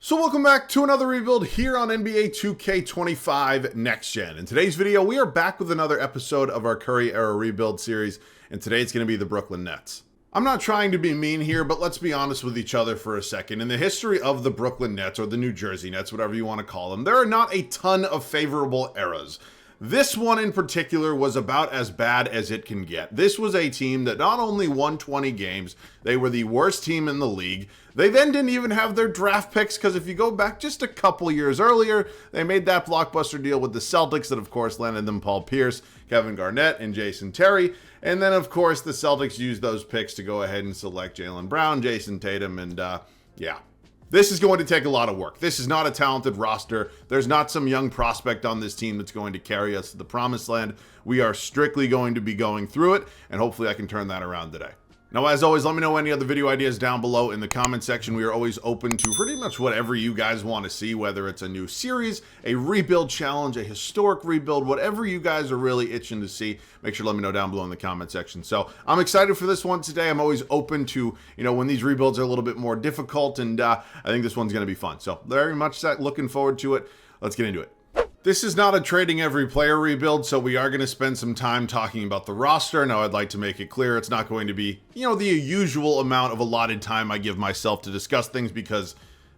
So welcome back to another rebuild here on NBA 2K25 Next Gen. In today's video, we are back with another episode of our Curry era rebuild series, and today it's going to be the Brooklyn Nets. I'm not trying to be mean here, but let's be honest with each other for a second. In the history of the Brooklyn Nets, or the New Jersey Nets, whatever you want to call them, there are not a ton of favorable eras. This one in particular was about as bad as it can get. This was a team that not only won 20 games, they were the worst team in the league. They then didn't even have their draft picks, because if you go back just a couple years earlier, they made that blockbuster deal with the Celtics that, of course, landed them Paul Pierce, Kevin Garnett, and Jason Terry. And then, of course, the Celtics used those picks to go ahead and select Jaylen Brown, Jason Tatum, and yeah. This is going to take a lot of work. This is not a talented roster. There's not some young prospect on this team that's going to carry us to the promised land. We are strictly going to be going through it, and hopefully I can turn that around today. Now, as always, let me know any other video ideas down below in the comment section. We are always open to pretty much whatever you guys want to see, whether it's a new series, a rebuild challenge, a historic rebuild, whatever you guys are really itching to see. Make sure to let me know down below in the comment section. So I'm excited for this one today. I'm always open to, when these rebuilds are a little bit more difficult, and I think this one's going to be fun. So very much looking forward to it. Let's get into it. This is not a trading every player rebuild, so we are going to spend some time talking about the roster. Now, I'd like to make it clear it's not going to be, the usual amount of allotted time I give myself to discuss things, because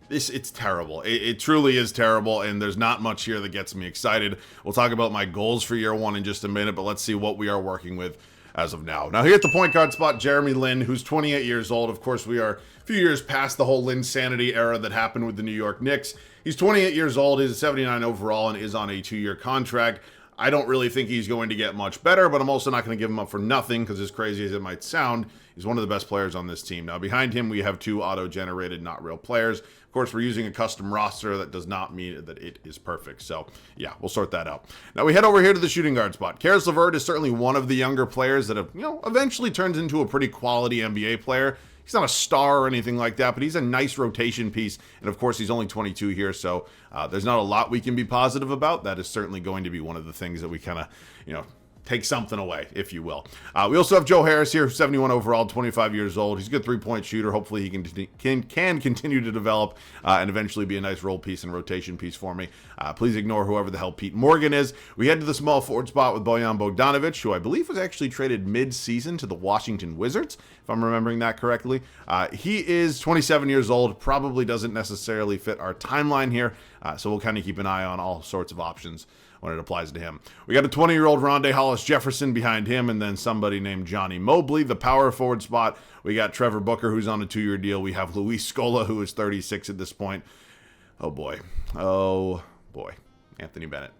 it's terrible. It truly is terrible, and there's not much here that gets me excited. We'll talk about my goals for year one in just a minute, but let's see what we are working with as of now. Now, here at the point guard spot, Jeremy Lin, who's 28 years old. Of course, we are a few years past the whole Linsanity era that happened with the New York Knicks. He's 28 years old, he's a 79 overall, and is on a 2-year contract. I don't really think he's going to get much better, but I'm also not going to give him up for nothing, because as crazy as it might sound, he's one of the best players on this team. Now, behind him, we have 2 auto-generated, not real players. Of course, we're using a custom roster. That does not mean that it is perfect. So, yeah, we'll sort that out. Now, we head over here to the shooting guard spot. Caris LeVert is certainly one of the younger players that have, eventually turns into a pretty quality NBA player. He's not a star or anything like that, but he's a nice rotation piece. And of course, he's only 22 here, so there's not a lot we can be positive about. That is certainly going to be one of the things that we kind of, take something away, if you will. We also have Joe Harris here, 71 overall, 25 years old. He's a good three-point shooter. Hopefully he can continue to develop and eventually be a nice role piece and rotation piece for me. Please ignore whoever the hell Pete Morgan is. We head to the small forward spot with Bojan Bogdanovic, who I believe was actually traded mid-season to the Washington Wizards, if I'm remembering that correctly. He is 27 years old, probably doesn't necessarily fit our timeline here, so we'll kind of keep an eye on all sorts of options when it applies to him. We got a 20-year-old Rondae Hollis-Jefferson behind him, and then somebody named Johnny Mobley. The power forward spot, we got Trevor Booker, who's on a 2-year deal. We have Luis Scola, who is 36 at this point. Oh boy. Anthony Bennett.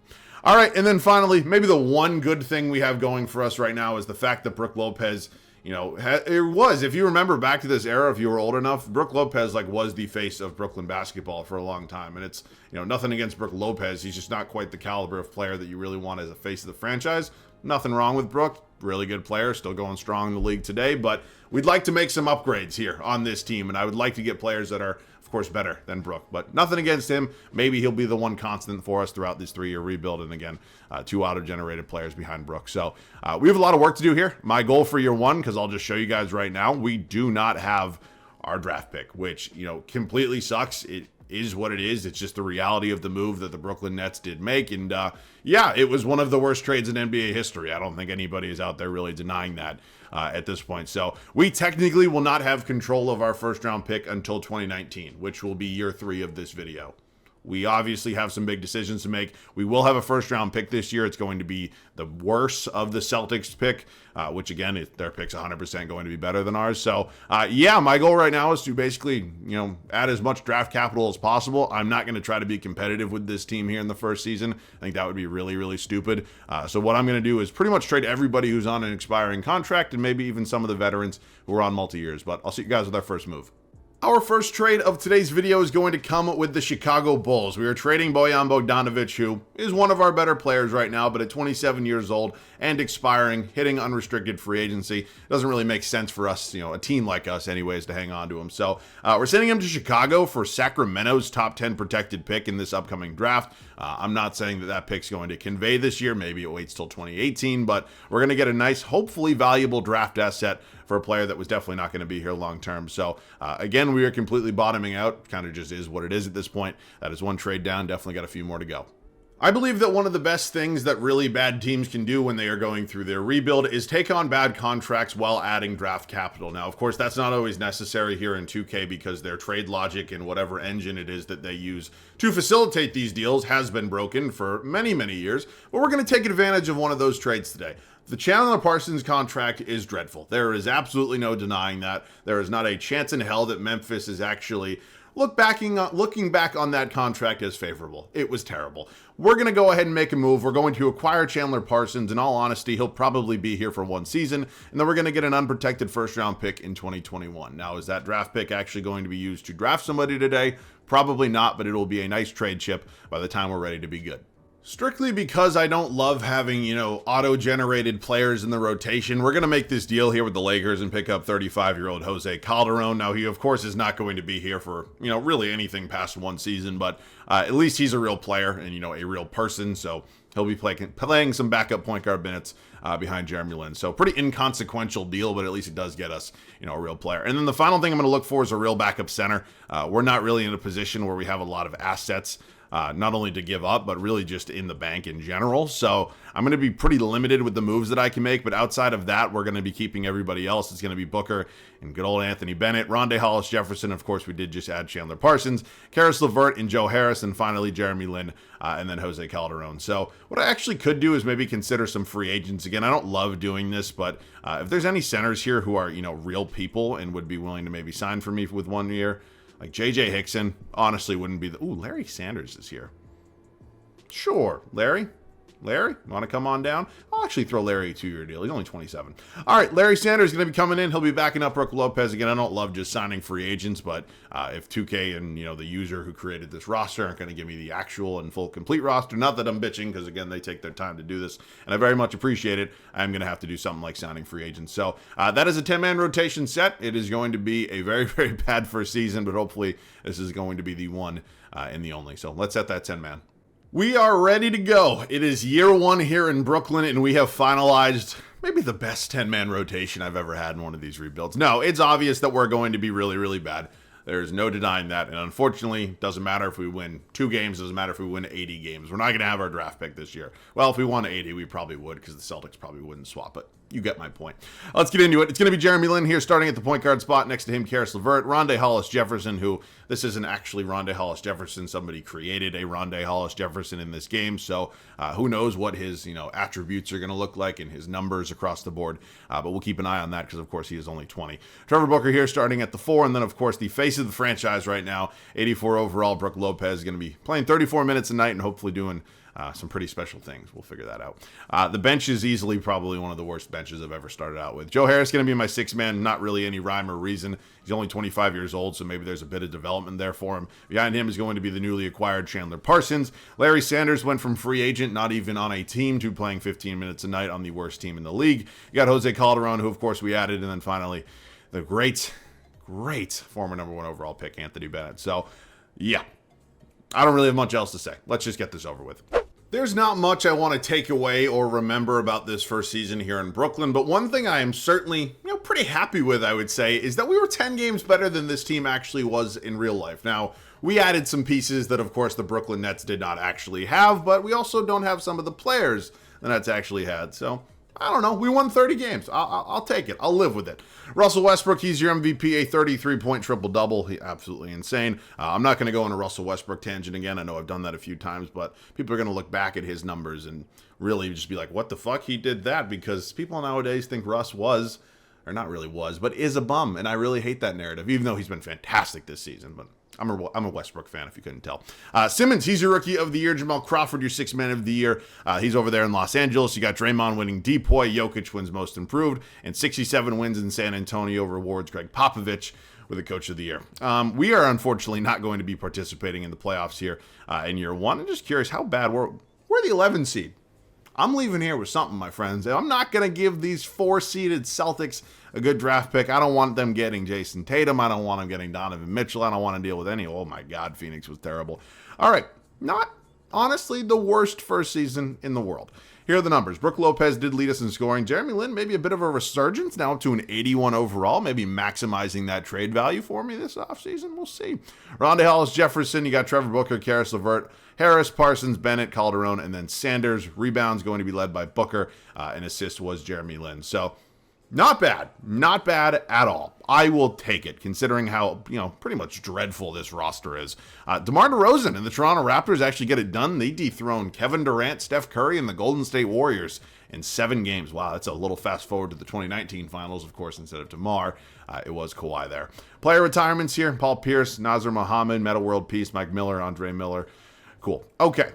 All right, and then finally, maybe the one good thing we have going for us right now is the fact that Brook Lopez, if you remember back to this era, if you were old enough, Brook Lopez was the face of Brooklyn basketball for a long time. And it's, nothing against Brook Lopez. He's just not quite the caliber of player that you really want as a face of the franchise. Nothing wrong with Brook. Really good player, still going strong in the league today. But we'd like to make some upgrades here on this team. And I would like to get players that are, of course, better than Brook. But nothing against him. Maybe he'll be the one constant for us throughout this 3-year rebuild. And again, 2 auto-generated players behind Brook. So we have a lot of work to do here. My goal for year one, because I'll just show you guys right now, we do not have our draft pick, which, completely sucks. It is what it is. It's just the reality of the move that the Brooklyn Nets did make. And yeah, it was one of the worst trades in NBA history. I don't think anybody is out there really denying that at this point. So we technically will not have control of our first round pick until 2019, which will be year 3 of this video. We obviously have some big decisions to make. We will have a first-round pick this year. It's going to be the worst of the Celtics pick, which, again, their pick's 100% going to be better than ours. So, yeah, my goal right now is to basically, add as much draft capital as possible. I'm not going to try to be competitive with this team here in the first season. I think that would be really, really stupid. So what I'm going to do is pretty much trade everybody who's on an expiring contract and maybe even some of the veterans who are on multi-years. But I'll see you guys with our first move. Our first trade of today's video is going to come with the Chicago Bulls. We are trading Bojan Bogdanovic, who is one of our better players right now, but at 27 years old and expiring, hitting unrestricted free agency, it doesn't really make sense for us, a team like us anyways, to hang on to him. So we're sending him to Chicago for Sacramento's top 10 protected pick in this upcoming draft. I'm not saying that pick's going to convey this year. Maybe it waits till 2018, but we're going to get a nice, hopefully valuable draft asset for a player that was definitely not going to be here long term. So again, we are completely bottoming out. Kind of just is what it is at this point. That is one trade down. Definitely got a few more to go. I believe that one of the best things that really bad teams can do when they are going through their rebuild is take on bad contracts while adding draft capital. Now, of course, that's not always necessary here in 2K because their trade logic and whatever engine it is that they use to facilitate these deals has been broken for many, many years. But we're going to take advantage of one of those trades today. The Chandler Parsons contract is dreadful. There is absolutely no denying that. There is not a chance in hell that Memphis is actually looking back on that contract as favorable. It was terrible. We're going to go ahead and make a move. We're going to acquire Chandler Parsons. In all honesty, he'll probably be here for one season, and then we're going to get an unprotected first-round pick in 2021. Now, is that draft pick actually going to be used to draft somebody today? Probably not, but it'll be a nice trade chip by the time we're ready to be good. Strictly because I don't love having, auto-generated players in the rotation, we're going to make this deal here with the Lakers and pick up 35-year-old Jose Calderon. Now, he, of course, is not going to be here for, really anything past one season, but at least he's a real player and, a real person, so he'll be playing some backup point guard minutes behind Jeremy Lin. So pretty inconsequential deal, but at least it does get us, a real player. And then the final thing I'm going to look for is a real backup center. We're not really in a position where we have a lot of assets. Not only to give up, but really just in the bank in general. So I'm going to be pretty limited with the moves that I can make. But outside of that, we're going to be keeping everybody else. It's going to be Booker and good old Anthony Bennett, Rondae Hollis-Jefferson. Of course, we did just add Chandler Parsons, Karis LeVert, and Joe Harris, and finally Jeremy Lin, and then Jose Calderon. So what I actually could do is maybe consider some free agents. Again, I don't love doing this, but if there's any centers here who are, real people and would be willing to maybe sign for me with 1 year, like J.J. Hickson, honestly wouldn't be the... Ooh, Larry Sanders is here. Sure, Larry, want to come on down? I'll actually throw Larry a 2-year deal. He's only 27. All right, Larry Sanders is going to be coming in. He'll be backing up Brook Lopez. Again, I don't love just signing free agents, but if 2K and, the user who created this roster aren't going to give me the actual and full complete roster, not that I'm bitching, because, again, they take their time to do this, and I very much appreciate it, I'm going to have to do something like signing free agents. So that is a 10-man rotation set. It is going to be a very, very bad first season, but hopefully this is going to be the one and the only. So let's set that 10-man. We are ready to go. It is year one here in Brooklyn, and we have finalized maybe the best 10-man rotation I've ever had in one of these rebuilds. No, it's obvious that we're going to be really, really bad. There's no denying that, and unfortunately, it doesn't matter if we win 2 games, doesn't matter if we win 80 games. We're not going to have our draft pick this year. Well, if we won 80, we probably would, because the Celtics probably wouldn't swap, but you get my point. Let's get into it. It's going to be Jeremy Lin here, starting at the point guard spot. Next to him, Karis LeVert, Rondae Hollis-Jefferson, who this isn't actually Rondae Hollis-Jefferson. Somebody created a Rondae Hollis-Jefferson in this game, so who knows what his attributes are going to look like and his numbers across the board. But we'll keep an eye on that because, of course, he is only 20. Trevor Booker here, starting at the 4, and then, of course, the face of the franchise right now, 84 overall, Brook Lopez, is going to be playing 34 minutes a night and hopefully doing some pretty special things. We'll figure that out. The bench is easily probably one of the worst benches I've ever started out with. Joe Harris going to be my 6th man. Not really any rhyme or reason. He's only 25 years old, so maybe there's a bit of development there for him. Behind him is going to be the newly acquired Chandler Parsons. Larry Sanders went from free agent, not even on a team, to playing 15 minutes a night on the worst team in the league. You got Jose Calderon, who of course we added, and then finally the great former number 1 overall pick, Anthony Bennett. So yeah, I don't really have much else to say. Let's just get this over with. There's not much I want to take away or remember about this first season here in Brooklyn, but one thing I am certainly, pretty happy with, I would say, is that we were 10 games better than this team actually was in real life. Now, we added some pieces that, of course, the Brooklyn Nets did not actually have, but we also don't have some of the players the Nets actually had, so I don't know. We won 30 games. I'll take it. I'll live with it. Russell Westbrook, he's your MVP, a 33-point triple-double. He absolutely insane. I'm not going to go on a Russell Westbrook tangent again. I know I've done that a few times, but people are going to look back at his numbers and really just be like, what the fuck? He did that? Because people nowadays think Russ was, or not really was, but is a bum, and I really hate that narrative, even though he's been fantastic this season, but I'm a Westbrook fan, if you couldn't tell. Simmons, he's your Rookie of the Year. Jamal Crawford, your 6th Man of the Year. He's over there in Los Angeles. You got Draymond winning DPOY. Jokic wins Most Improved. And 67 wins in San Antonio rewards Greg Popovich with the Coach of the Year. We are unfortunately not going to be participating in the playoffs here in year 1. I'm just curious how bad we're the 11 seed. I'm leaving here with something, my friends. I'm not going to give these 4-seeded Celtics a good draft pick. I don't want them getting Jason Tatum. I don't want them getting Donovan Mitchell. I don't want to deal with any. Oh, my God, Phoenix was terrible. All right, not honestly the worst first season in the world. Here are the numbers. Brook Lopez did lead us in scoring. Jeremy Lin, maybe a bit of a resurgence, now up to an 81 overall, maybe maximizing that trade value for me this offseason. We'll see. Rondae Hollis-Jefferson, you got Trevor Booker, Karis LeVert, Harris, Parsons, Bennett, Calderon, and then Sanders. Rebounds going to be led by Booker, and assist was Jeremy Lin. So, not bad. Not bad at all. I will take it, considering how, pretty much dreadful this roster is. DeMar DeRozan and the Toronto Raptors actually get it done. They dethrone Kevin Durant, Steph Curry, and the Golden State Warriors in 7 games. Wow, that's a little fast forward to the 2019 finals, of course, instead of DeMar. It was Kawhi there. Player retirements here. Paul Pierce, Nazr Mohammed, Metta World Peace, Mike Miller, Andre Miller. Cool. Okay.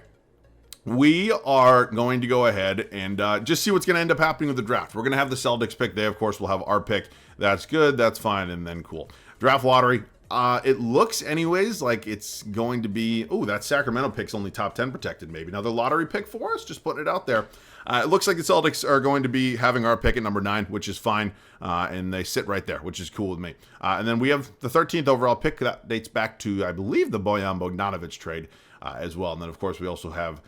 We are going to go ahead and just see what's going to end up happening with the draft. We're going to have the Celtics pick. They, of course, will have our pick. That's good. That's fine. And then cool. Draft lottery. It looks anyways like it's going to be... Oh, that Sacramento pick's only top 10 protected. Maybe another lottery pick for us. Just putting it out there. It looks like the Celtics are going to be having our pick at number 9, which is fine. And they sit right there, which is cool with me. And then we have the 13th overall pick. That dates back to, I believe, the Bojan Bogdanovic trade as well. And then, of course, we also have...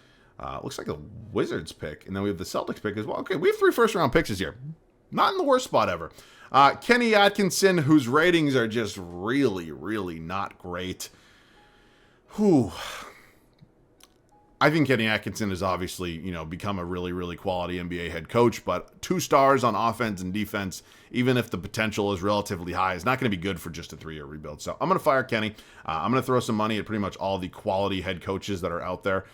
looks like a Wizards pick. And then we have the Celtics pick as well. Okay, we have 3 first-round picks this year. Not in the worst spot ever. Kenny Atkinson, whose ratings are just really, really not great. Whew. I think Kenny Atkinson has obviously, become a really, really quality NBA head coach, but 2 stars on offense and defense, even if the potential is relatively high, is not going to be good for just a 3-year rebuild. So I'm going to fire Kenny. I'm going to throw some money at pretty much all the quality head coaches that are out there.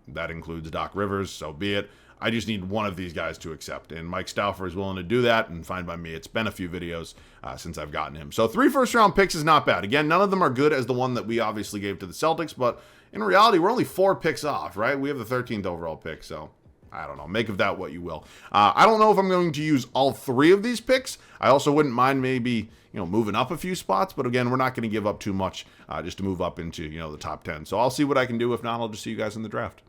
That includes Doc Rivers, so be it. I just need one of these guys to accept, and Mike Stauffer is willing to do that, and fine by me. It's been a few videos since I've gotten him. So 3 first-round picks is not bad. Again, none of them are good as the one that we obviously gave to the Celtics, but in reality, we're only 4 picks off, right? We have the 13th overall pick, so I don't know. Make of that what you will. I don't know if I'm going to use all 3 of these picks. I also wouldn't mind maybe, moving up a few spots, but again, we're not going to give up too much just to move up into, the top 10. So I'll see what I can do. If not, I'll just see you guys in the draft.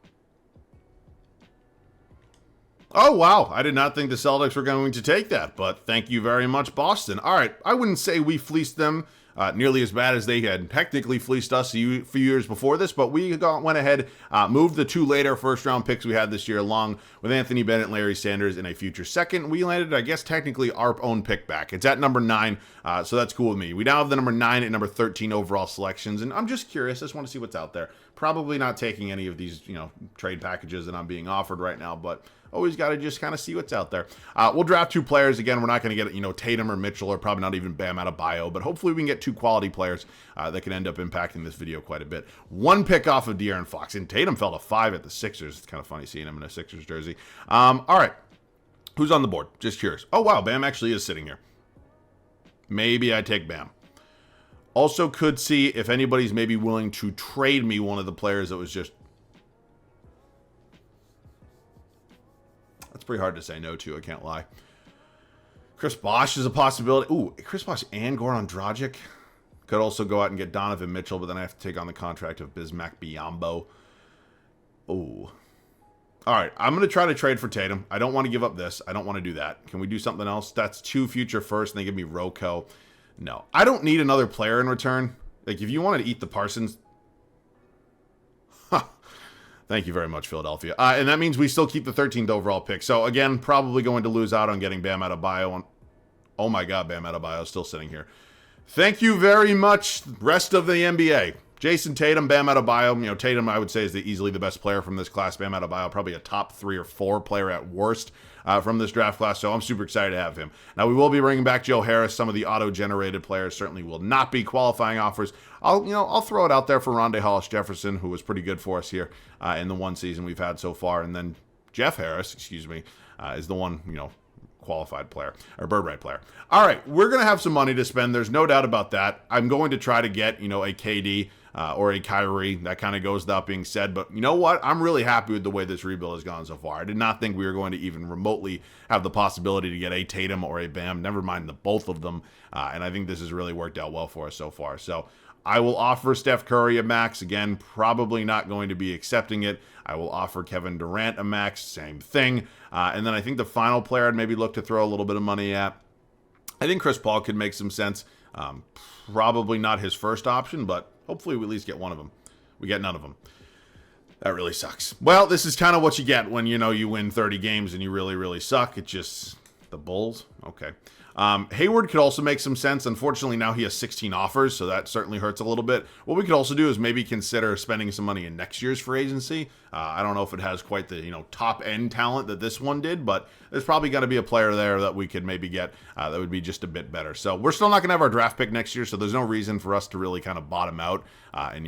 Oh, wow. I did not think the Celtics were going to take that, but thank you very much, Boston. All right. I wouldn't say we fleeced them nearly as bad as they had technically fleeced us a few years before this, but we went ahead, moved the 2 later first-round picks we had this year along with Anthony Bennett and Larry Sanders in a future second. We landed, I guess, technically our own pick back. It's at number 9, so that's cool with me. We now have the number 9 and number 13 overall selections, and I'm just curious. I just want to see what's out there. Probably not taking any of these, trade packages that I'm being offered right now, but always got to just kind of see what's out there. We'll draft 2 players. Again, we're not going to get, Tatum or Mitchell, or probably not even Bam Adebayo, but hopefully we can get 2 quality players that can end up impacting this video quite a bit. 1 pick off of De'Aaron Fox, and Tatum fell to 5 at the Sixers. It's kind of funny seeing him in a Sixers jersey. All right. Who's on the board? Just curious. Oh, wow. Bam actually is sitting here. Maybe I take Bam. Also could see if anybody's maybe willing to trade me one of the players that was just... That's pretty hard to say no to, I can't lie. Chris Bosh is a possibility. Ooh, Chris Bosh and Goran Dragic. Could also go out and get Donovan Mitchell, but then I have to take on the contract of Bismack Biyombo. Ooh. All right, I'm going to try to trade for Tatum. I don't want to give up this. I don't want to do that. Can we do something else? That's 2 future firsts, and they give me Rocco. No, I don't need another player in return. Like, if you wanted to eat the Parsons... Thank you very much, Philadelphia. And that means we still keep the 13th overall pick. So, again, probably going to lose out on getting Bam Adebayo. Oh, my God, Bam Adebayo is still sitting here. Thank you very much, rest of the NBA. Jason Tatum, Bam Adebayo. Tatum, I would say, is easily the best player from this class. Bam Adebayo, probably a top 3 or 4 player at worst from this draft class. So I'm super excited to have him. Now, we will be bringing back Joe Harris. Some of the auto-generated players certainly will not be qualifying offers. I'll throw it out there for Rondae Hollis-Jefferson, who was pretty good for us here in the 1 season we've had so far. And then Jeff Harris, is the one, qualified player, or bird right player. All right, we're going to have some money to spend. There's no doubt about that. I'm going to try to get, a KD or a Kyrie. That kind of goes without being said. But you know what? I'm really happy with the way this rebuild has gone so far. I did not think we were going to even remotely have the possibility to get a Tatum or a Bam, never mind the both of them. And I think this has really worked out well for us so far. So I will offer Steph Curry a max. Again, probably not going to be accepting it. I will offer Kevin Durant a max. Same thing. And then I think the final player I'd maybe look to throw a little bit of money at. I think Chris Paul could make some sense. Probably not his first option, but hopefully we at least get one of them. We get none of them. That really sucks. Well, this is kind of what you get when, you win 30 games and you really, really suck. It just, the Bulls? Okay. Hayward could also make some sense. Unfortunately, now he has 16 offers, so that certainly hurts a little bit. What we could also do is maybe consider spending some money in next year's free agency. I don't know if it has quite the, top-end talent that this one did, but there's probably got to be a player there that we could maybe get that would be just a bit better. So we're still not going to have our draft pick next year, so there's no reason for us to really kind of bottom out and,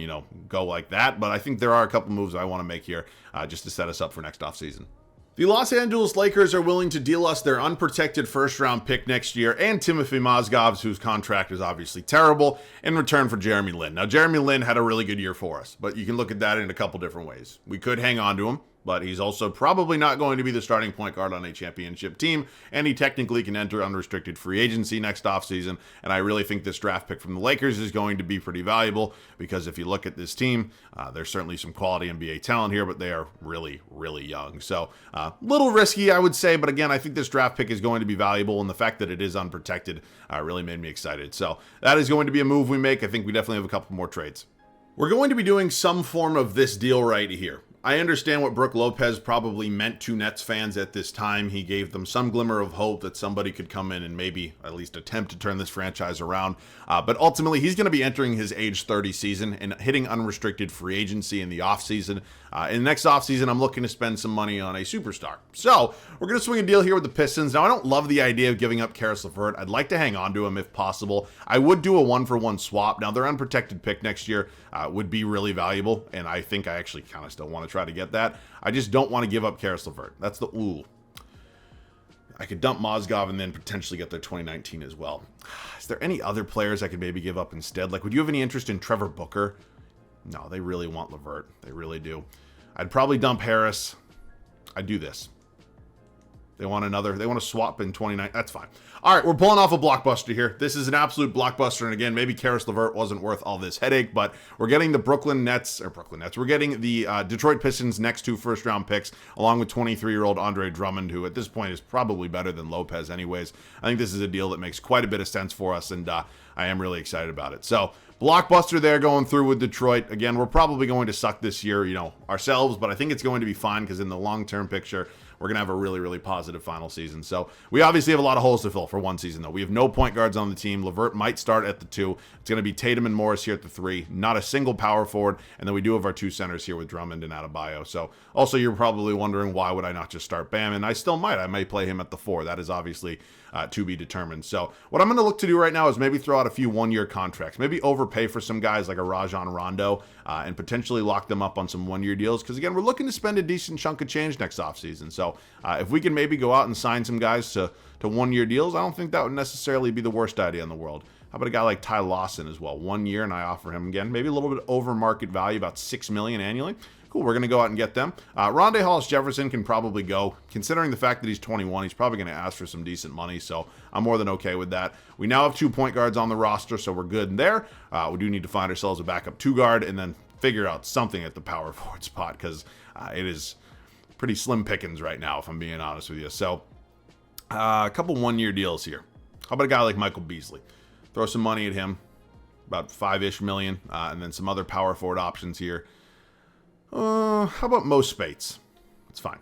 go like that. But I think there are a couple moves I want to make here just to set us up for next offseason. The Los Angeles Lakers are willing to deal us their unprotected first-round pick next year and Timothy Mozgov's, whose contract is obviously terrible, in return for Jeremy Lin. Now, Jeremy Lin had a really good year for us, but you can look at that in a couple different ways. We could hang on to him, but he's also probably not going to be the starting point guard on a championship team, and he technically can enter unrestricted free agency next offseason, and I really think this draft pick from the Lakers is going to be pretty valuable, because if you look at this team, there's certainly some quality NBA talent here, but they are really, really young. So, little risky, I would say, but again, I think this draft pick is going to be valuable, and the fact that it is unprotected really made me excited. So, that is going to be a move we make. I think we definitely have a couple more trades. We're going to be doing some form of this deal right here. I understand what Brook Lopez probably meant to Nets fans at this time. He gave them some glimmer of hope that somebody could come in and maybe at least attempt to turn this franchise around. But ultimately, he's going to be entering his age 30 season and hitting unrestricted free agency in the offseason. In the next offseason, I'm looking to spend some money on a superstar. So we're going to swing a deal here with the Pistons. Now, I don't love the idea of giving up Karis LeVert. I'd like to hang on to him if possible. I would do a one-for-one swap. Now, their unprotected pick next year would be really valuable, and I think I actually kind of still want to try to get that. I just don't want to give up Karis LeVert. That's the ooh. I could dump Mozgov and then potentially get their 2019 as well. Is there any other players I could maybe give up instead? Like, would you have any interest in Trevor Booker? No, they really want LeVert. They really do. I'd probably dump Harris. I'd do this. They want to swap in 29. That's fine. All right, we're pulling off a blockbuster here. This is an absolute blockbuster. And again, maybe Karis LeVert wasn't worth all this headache, but we're getting the Brooklyn Nets. We're getting the Detroit Pistons' next 2 first-round picks, along with 23-year-old Andre Drummond, who at this point is probably better than Lopez anyways. I think this is a deal that makes quite a bit of sense for us, and I am really excited about it. So, blockbuster there going through with Detroit. Again, we're probably going to suck this year, ourselves, but I think it's going to be fine because in the long-term picture, we're going to have a really, really positive final season. So we obviously have a lot of holes to fill for one season, though. We have no point guards on the team. LeVert might start at the 2. It's going to be Tatum and Morris here at the 3. Not a single power forward. And then we do have our 2 centers here with Drummond and Adebayo. So also you're probably wondering, why would I not just start Bam? And I still might. I may play him at the 4. That is obviously to be determined. So what I'm going to look to do right now is maybe throw out a few one-year contracts. Maybe overpay for some guys like a Rajon Rondo and potentially lock them up on some one-year deals. Because again, we're looking to spend a decent chunk of change next offseason. So if we can maybe go out and sign some guys to one-year deals, I don't think that would necessarily be the worst idea in the world. How about a guy like Ty Lawson as well? 1 year, and I offer him, again, maybe a little bit over market value, about $6 million annually. Cool, we're going to go out and get them. Rondé Hollis-Jefferson can probably go. Considering the fact that he's 21, he's probably going to ask for some decent money, so I'm more than okay with that. We now have 2 point guards on the roster, so we're good in there. We do need to find ourselves a backup 2 guard and then figure out something at the power forward spot, because it is pretty slim pickings right now, if I'm being honest with you. So a couple one-year deals here. How about a guy like Michael Beasley? Throw some money at him, about $5-ish million, and then some other power forward options here. How about Mo Spates? It's fine.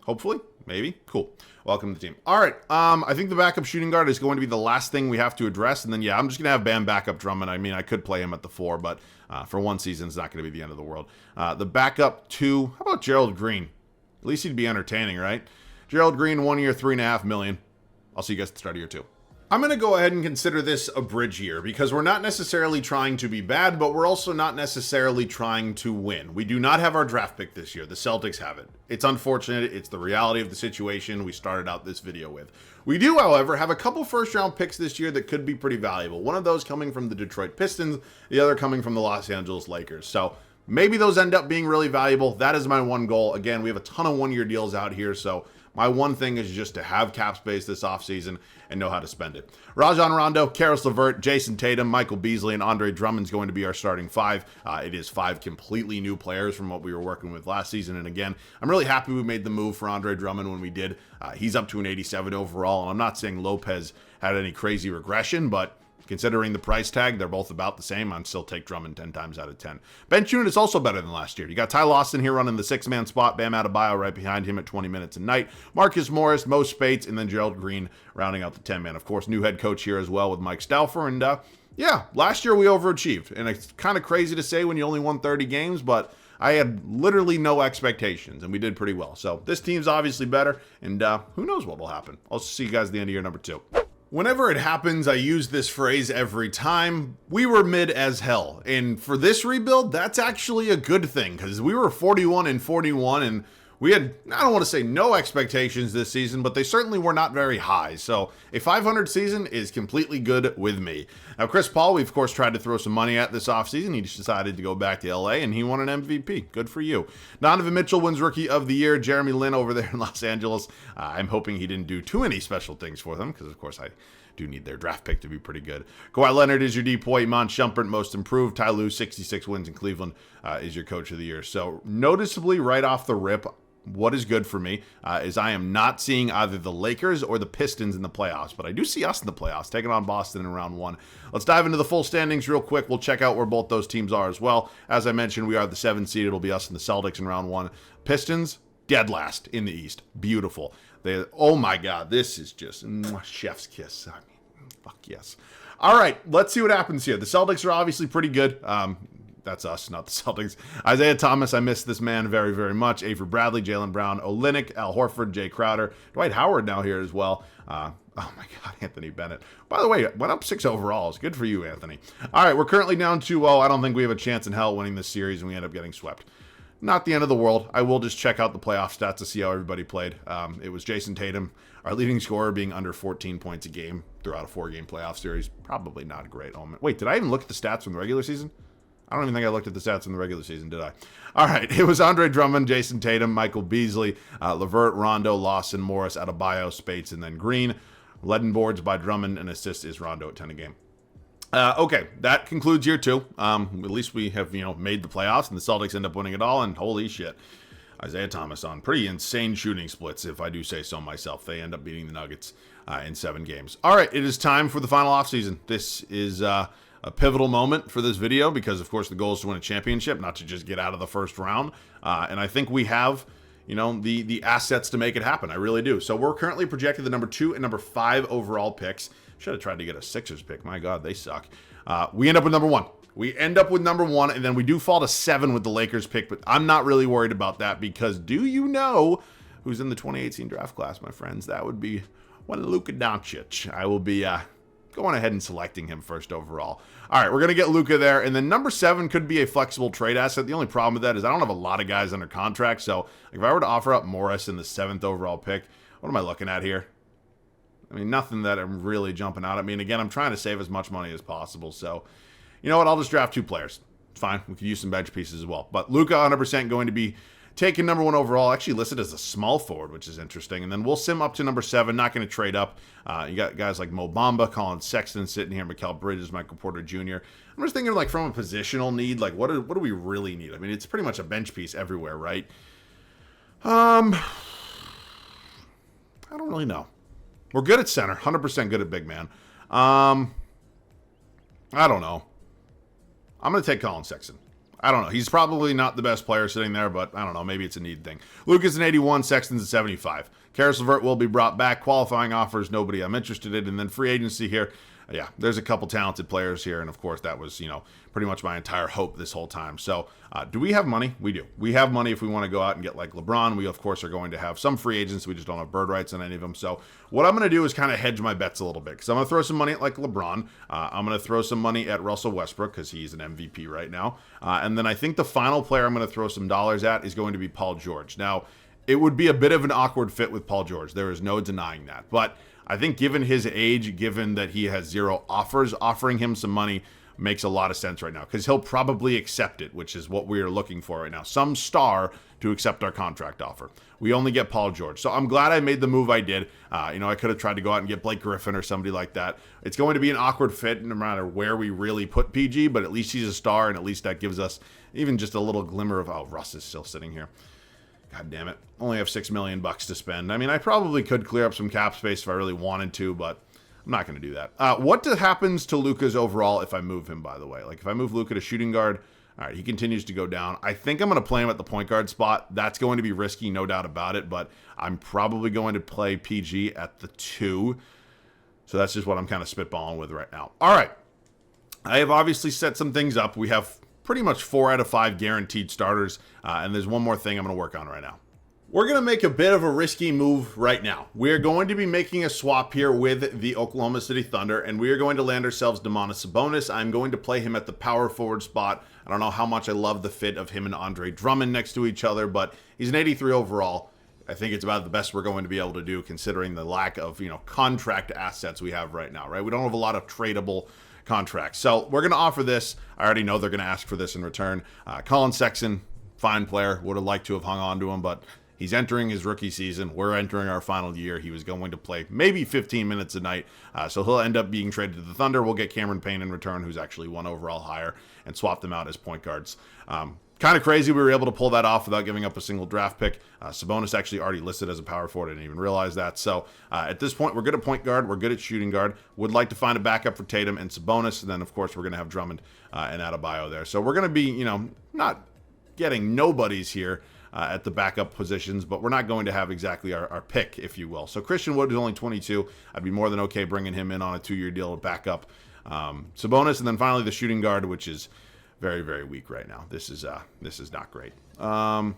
Hopefully. Maybe. Cool. Welcome to the team. All right. I think the backup shooting guard is going to be the last thing we have to address. And then, I'm just going to have Bam backup Drummond. I mean, I could play him at the 4, but for one season, it's not going to be the end of the world. The backup 2, how about Gerald Green? At least he'd be entertaining, right? Gerald Green, 1 year, $3.5 million. I'll see you guys at the start of year 2. I'm going to go ahead and consider this a bridge year because we're not necessarily trying to be bad, but we're also not necessarily trying to win. We do not have our draft pick this year. The Celtics have it. It's unfortunate. It's the reality of the situation we started out this video with. We do, however, have a couple first-round picks this year that could be pretty valuable. One of those coming from the Detroit Pistons, the other coming from the Los Angeles Lakers. So maybe those end up being really valuable. That is my one goal. Again, we have a ton of one-year deals out here, so my one thing is just to have cap space this offseason and know how to spend it. Rajon Rondo, Karis LeVert, Jason Tatum, Michael Beasley, and Andre Drummond's going to be our starting 5. It is 5 completely new players from what we were working with last season. And again, I'm really happy we made the move for Andre Drummond when we did. He's up to an 87 overall. And I'm not saying Lopez had any crazy regression, but Considering the price tag, they're both about the same. I'd still take Drummond 10 times out of 10. Bench unit is also better than last year. You got Ty Lawson here running the 6-man spot. Bam Adebayo right behind him at 20 minutes a night. Marcus Morris, Mo Spates, and then Gerald Green rounding out the 10-man. Of course, new head coach here as well with Mike Stauffer. And yeah, last year we overachieved. And it's kind of crazy to say when you only won 30 games, but I had literally no expectations, and we did pretty well. So this team's obviously better, and who knows what will happen. I'll see you guys at the end of year number 2. Whenever it happens, I use this phrase every time. We were mid as hell. And for this rebuild, that's actually a good thing, because we were 41-41, and we had, I don't want to say no expectations this season, but they certainly were not very high. So a 500 season is completely good with me. Now, Chris Paul, we of course tried to throw some money at this offseason. He just decided to go back to LA, and he won an MVP. Good for you. Donovan Mitchell wins Rookie of the Year. Jeremy Lin over there in Los Angeles. I'm hoping he didn't do too many special things for them, because of course I do need their draft pick to be pretty good. Kawhi Leonard is your DPOY. Iman Shumpert, most improved. Ty Lue, 66 wins in Cleveland, is your coach of the year. So noticeably right off the rip, what is good for me is I am not seeing either the Lakers or the Pistons in the playoffs, but I do see us in the playoffs, taking on Boston in round 1. Let's dive into the full standings real quick. We'll check out where both those teams are as well. As I mentioned, we are the 7th seed. It'll be us and the Celtics in round 1. Pistons, dead last in the East. Beautiful. Oh my God, this is just chef's kiss. I mean, fuck yes. All right, let's see what happens here. The Celtics are obviously pretty good. That's us, not the Celtics. Isaiah Thomas, I miss this man very, very much. Avery Bradley, Jaylen Brown, Olynyk, Al Horford, Jay Crowder. Dwight Howard now here as well. Oh my God, Anthony Bennett. By the way, went up 6 overall. It's good for you, Anthony. All right, we're currently down 2-0. I don't think we have a chance in hell winning this series, and we end up getting swept. Not the end of the world. I will just check out the playoff stats to see how everybody played. It was Jason Tatum, our leading scorer, being under 14 points a game throughout a 4-game playoff series. Probably not a great omen. Wait, did I even look at the stats from the regular season? I don't even think I looked at the stats in the regular season, did I? All right, it was Andre Drummond, Jason Tatum, Michael Beasley, LeVert, Rondo, Lawson, Morris, Adebayo, Spates, and then Green. Led in boards by Drummond, and assist is Rondo at 10 a game. Okay, that concludes year 2. At least we have, made the playoffs, and the Celtics end up winning it all, and holy shit. Isaiah Thomas on pretty insane shooting splits, if I do say so myself. They end up beating the Nuggets in 7 games. All right, it is time for the final offseason. This is a pivotal moment for this video because, of course, the goal is to win a championship, not to just get out of the first round. And I think we have, the assets to make it happen. I really do. So we're currently projected the number 2 and number 5 overall picks. Should have tried to get a Sixers pick. My God, they suck. We end up with number 1. We end up with number 1, and then we do fall to 7 with the Lakers pick, but I'm not really worried about that because do you know who's in the 2018 draft class, my friends? That would be one Luka Doncic. I will be going ahead and selecting him first overall. All right, we're going to get Luka there, and then number 7 could be a flexible trade asset. The only problem with that is I don't have a lot of guys under contract, so if I were to offer up Morris in the 7th overall pick, what am I looking at here? I mean, nothing that I'm really jumping out at me. And again, I'm trying to save as much money as possible. So, you know what? I'll just draft 2 players. It's fine. We could use some bench pieces as well. But Luka, 100% going to be taking number 1 overall. Actually listed as a small forward, which is interesting. And then we'll sim up to number 7. Not going to trade up. You got guys like Mo Bamba, Colin Sexton sitting here, Mikal Bridges, Michael Porter Jr. I'm just thinking, like, from a positional need, like, what do we really need? I mean, it's pretty much a bench piece everywhere, right? I don't really know. We're good at center, 100% good at big man. I don't know. I'm going to take Colin Sexton. I don't know. He's probably not the best player sitting there, but I don't know. Maybe it's a need thing. Luka's an 81, Sexton's a 75. Karis LeVert will be brought back. Qualifying offers, nobody I'm interested in. And then free agency here. Yeah, there's a couple talented players here. And, of course, that was, pretty much my entire hope this whole time. So, do we have money? We do. We have money if we want to go out and get, like, LeBron. We, of course, are going to have some free agents. We just don't have bird rights on any of them. So, what I'm going to do is kind of hedge my bets a little bit. Because I'm going to throw some money at, like, LeBron. I'm going to throw some money at Russell Westbrook because he's an MVP right now. And then I think the final player I'm going to throw some dollars at is going to be Paul George. Now, it would be a bit of an awkward fit with Paul George. There is no denying that. But I think given his age, given that he has 0 offers, offering him some money makes a lot of sense right now because he'll probably accept it, which is what we are looking for right now. Some star to accept our contract offer. We only get Paul George. So I'm glad I made the move I did. I could have tried to go out and get Blake Griffin or somebody like that. It's going to be an awkward fit no matter where we really put PG, but at least he's a star, and at least that gives us even just a little glimmer of, oh, Russ is still sitting here. God damn it. Only have $6 million to spend. I mean, I probably could clear up some cap space if I really wanted to, but I'm not going to do that. What happens to Luka's overall if I move him, by the way? Like, if I move Luka to shooting guard, all right, he continues to go down. I think I'm going to play him at the point guard spot. That's going to be risky, no doubt about it, but I'm probably going to play PG at the 2. So that's just what I'm kind of spitballing with right now. All right. I have obviously set some things up. We have pretty much 4 out of 5 guaranteed starters, and there's one more thing I'm going to work on right now. We're going to make a bit of a risky move right now. We're going to be making a swap here with the Oklahoma City Thunder, and we are going to land ourselves Domantas Sabonis. I'm going to play him at the power forward spot. I don't know how much I love the fit of him and Andre Drummond next to each other, but he's an 83 overall. I think it's about the best we're going to be able to do considering the lack of, contract assets we have right now, right? We don't have a lot of tradable contracts. So we're going to offer this. I already know they're going to ask for this in return. Colin Sexton, fine player. Would have liked to have hung on to him, but he's entering his rookie season. We're entering our final year. He was going to play maybe 15 minutes a night. So he'll end up being traded to the Thunder. We'll get Cameron Payne in return, who's actually 1 overall higher, and swap them out as point guards. Kind of crazy we were able to pull that off without giving up a single draft pick. Sabonis actually already listed as a power forward. I didn't even realize that. So at this point, we're good at point guard. We're good at shooting guard. Would like to find a backup for Tatum and Sabonis. And then, of course, we're going to have Drummond and Adebayo there. So we're going to be, not getting nobodies here at the backup positions, but we're not going to have exactly our pick, if you will. So Christian Wood is only 22. I'd be more than okay bringing him in on a 2-year deal to back up Sabonis. And then finally the shooting guard, which is very, very weak right now. This is not great. Oh,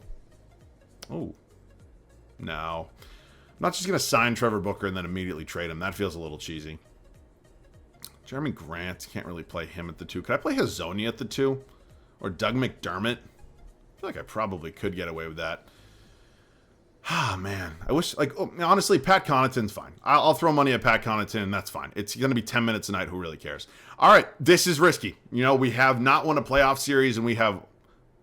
no. I'm not just going to sign Trevor Booker and then immediately trade him. That feels a little cheesy. Jeremy Grant, can't really play him at the 2. Could I play Hazonia at the 2? Or Doug McDermott? I feel like I probably could get away with that. Ah, man. I wish, honestly, Pat Connaughton's fine. I'll throw money at Pat Connaughton, and that's fine. It's going to be 10 minutes a night. Who really cares? All right, this is risky. We have not won a playoff series, and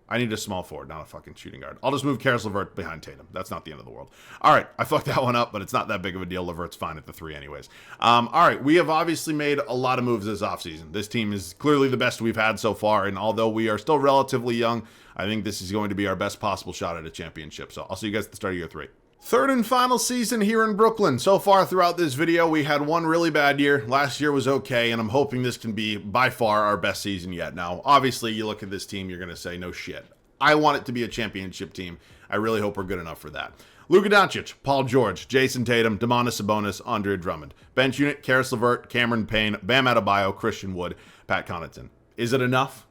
I need a small forward, not a fucking shooting guard. I'll just move Karis LeVert behind Tatum. That's not the end of the world. All right, I fucked that one up, but it's not that big of a deal. LeVert's fine at the 3 anyways. All right, we have obviously made a lot of moves this offseason. This team is clearly the best we've had so far, and although we are still relatively young, I think this is going to be our best possible shot at a championship. So I'll see you guys at the start of year 3. Third and final season here in Brooklyn. So far throughout this video, we had one really bad year. Last year was okay, and I'm hoping this can be by far our best season yet. Now, obviously, you look at this team, you're going to say, no shit. I want it to be a championship team. I really hope we're good enough for that. Luka Doncic, Paul George, Jason Tatum, Domantas Sabonis, Andre Drummond. Bench unit, Karis LeVert, Cameron Payne, Bam Adebayo, Christian Wood, Pat Connaughton. Is it enough?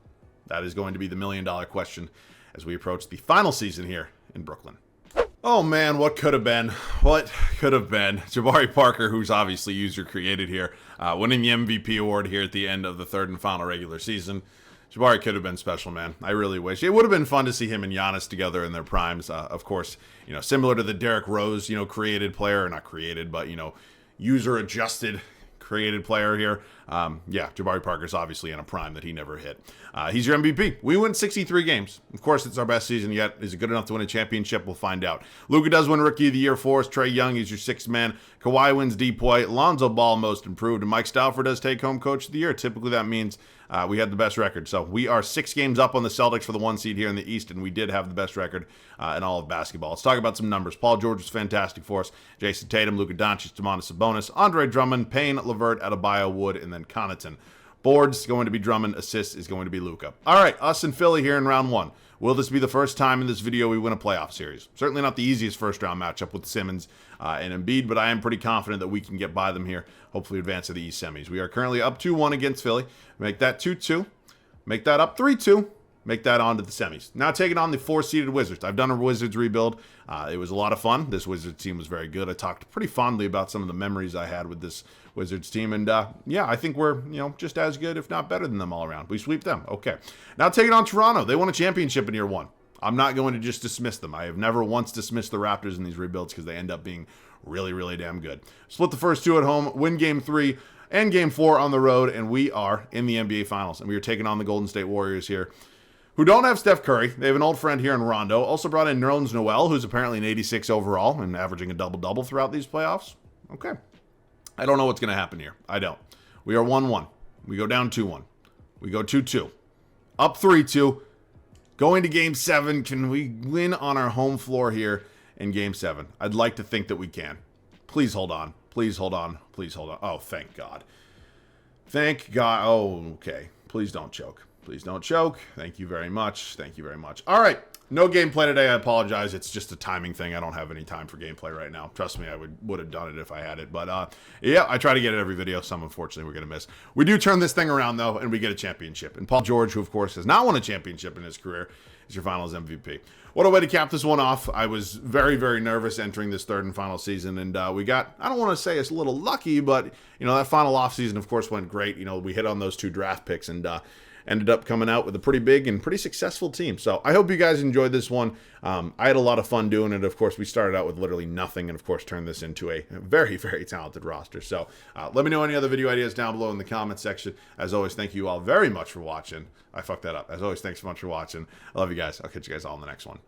That is going to be the million-dollar question as we approach the final season here in Brooklyn. Oh man, what could have been? What could have been? Jabari Parker, who's obviously user created here, winning the MVP award here at the end of the third and final regular season. Jabari could have been special, man. I really wish. It would have been fun to see him and Giannis together in their primes. Of course, similar to the Derrick Rose, created player, or not created, but, user adjusted created player here. Yeah, Jabari Parker's obviously in a prime that he never hit. He's your MVP. We win 63 games. Of course, it's our best season yet. Is it good enough to win a championship? We'll find out. Luka does win Rookie of the Year for us. Trae Young is your 6th man. Kawhi wins DPOY. Lonzo Ball most improved. And Mike Stouffer does take home Coach of the Year. Typically, that means we had the best record. So we are 6 games up on the Celtics for the 1 seed here in the East, and we did have the best record in all of basketball. Let's talk about some numbers. Paul George was fantastic for us. Jason Tatum, Luka Doncic, Domantas Sabonis, Andre Drummond, Payne, LeVert, Adebayo, Wood, and then Connaughton. Boards going to be Drummond. Assists is going to be Luka. All right, us in Philly here in round 1. Will this be the first time in this video we win a playoff series? Certainly not the easiest first-round matchup with Simmons and Embiid, but I am pretty confident that we can get by them here, hopefully advance to the East semis. We are currently up 2-1 against Philly. Make that 2-2. Make that up 3-2. Make that on to the semis. Now taking on the 4-seeded Wizards. I've done a Wizards rebuild. It was a lot of fun. This Wizards team was very good. I talked pretty fondly about some of the memories I had with this Wizards team. And yeah, I think we're, just as good, if not better than them all around. We sweep them. Okay. Now taking on Toronto. They won a championship in year 1. I'm not going to just dismiss them. I have never once dismissed the Raptors in these rebuilds because they end up being really, really damn good. Split the first 2 at home, win game 3 and game 4 on the road, and we are in the NBA Finals. And we are taking on the Golden State Warriors here, who don't have Steph Curry. They have an old friend here in Rondo. Also brought in Nerlens Noel, who's apparently an 86 overall and averaging a double-double throughout these playoffs. Okay. I don't know what's going to happen here. I don't. We are 1-1. We go down 2-1. We go 2-2. Up 3-2. Going to game 7. Can we win on our home floor here in game 7? I'd like to think that we can. Please hold on. Please hold on. Please hold on. Oh, thank God. Thank God. Oh, okay. Please don't choke. Please don't choke. Thank you very much. Thank you very much. All right. No gameplay today. I apologize. It's just a timing thing. I don't have any time for gameplay right now. Trust me, I would have done it if I had it. But, yeah, I try to get it every video. Some, unfortunately, we're going to miss. We do turn this thing around, though, and we get a championship. And Paul George, who, of course, has not won a championship in his career, is your finals MVP. What a way to cap this one off. I was very, very nervous entering this third and final season, and we got, I don't want to say it's a little lucky, but, you know, that final offseason, of course, went great. You know, we hit on those 2 draft picks and ended up coming out with a pretty big and pretty successful team. So I hope you guys enjoyed this one. I had a lot of fun doing it. Of course, we started out with literally nothing and, of course, turned this into a very, very talented roster. So let me know any other video ideas down below in the comment section. As always, thank you all very much for watching. I fucked that up. As always, thanks so much for watching. I love you guys. I'll catch you guys all in the next one.